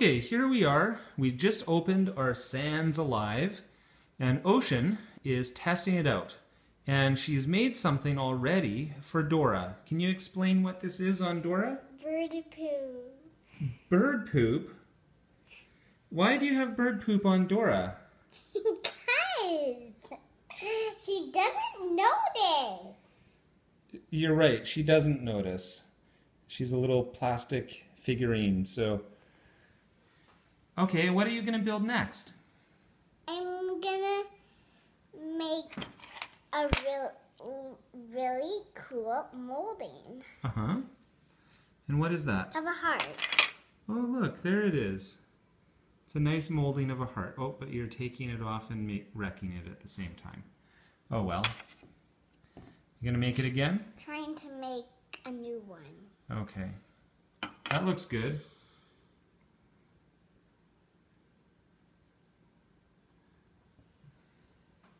Okay, here we are. We just opened our Sans Alive, and Ocean is testing it out. And she's made something already for Dora. Can you explain what this is on Dora? Bird poop. Bird poop? Why do you have bird poop on Dora? Because she doesn't notice. You're right, she doesn't notice. She's a little plastic figurine, so... Okay, what are you going to build next? I'm gonna make a really cool molding. Uh-huh. And what is that? Of a heart. Oh, look, there it is. It's a nice molding of a heart. Oh, but you're taking it off and wrecking it at the same time. Oh, well. You gonna make it again? Trying to make a new one. Okay. That looks good.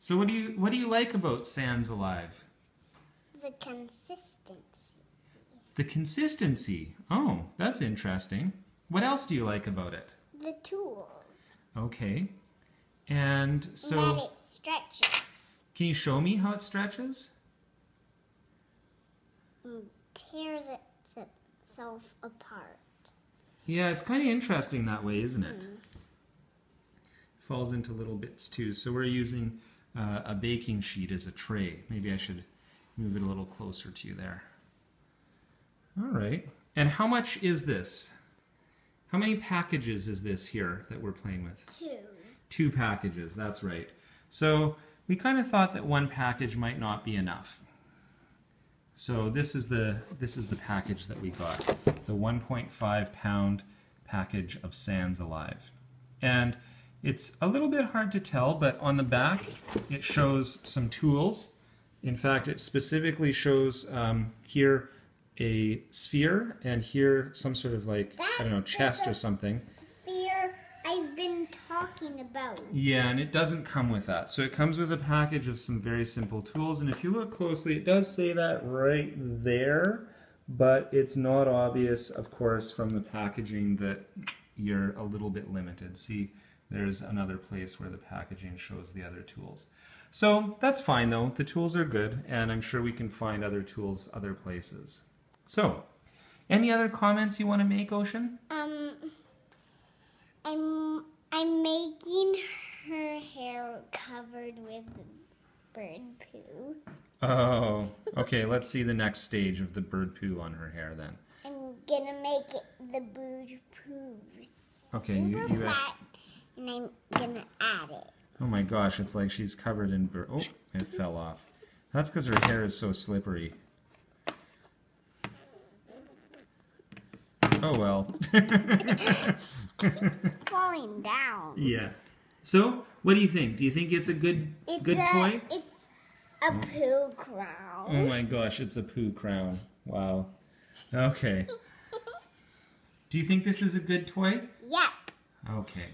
So what do you like about Sans Alive? The consistency. The consistency. Oh, that's interesting. What else do you like about it? The tools. Okay. And so... And that it stretches. Can you show me how it stretches? And tears itself apart. Yeah, it's kind of interesting that way, isn't it? Falls into little bits too. So we're using a baking sheet as a tray. Maybe I should move it a little closer to you there. All right. And how much is this? How many packages is this here that we're playing with? 2. 2 packages, that's right. So we kind of thought that 1 package might not be enough. So this is the package that we got, the 1.5 pound package of Sans Alive. And it's a little bit hard to tell, but on the back it shows some tools. In fact, it specifically shows here a sphere and here some sort of like, I don't know, chest or something. Sphere I've been talking about. Yeah, and it doesn't come with that. So it comes with a package of some very simple tools, and if you look closely, it does say that right there, but it's not obvious, of course, from the packaging that you're a little bit limited. See, there's another place where the packaging shows the other tools. So that's fine though, the tools are good, and I'm sure we can find other tools other places. So, any other comments you want to make, Ocean? I'm making her hair covered with bird poo. Oh, okay, let's see the next stage of the bird poo on her hair then. I'm gonna make it the bird poo Okay, super flat, and I'm gonna add it. Oh my gosh, it's like she's covered in bird... Oh, it fell off. That's because her hair is so slippery. Oh well. It's falling down. Yeah. So, what do you think? Do you think it's a good toy? It's a poo crown. Oh my gosh, it's a poo crown. Wow. Okay. Do you think this is a good toy? Yep. Okay.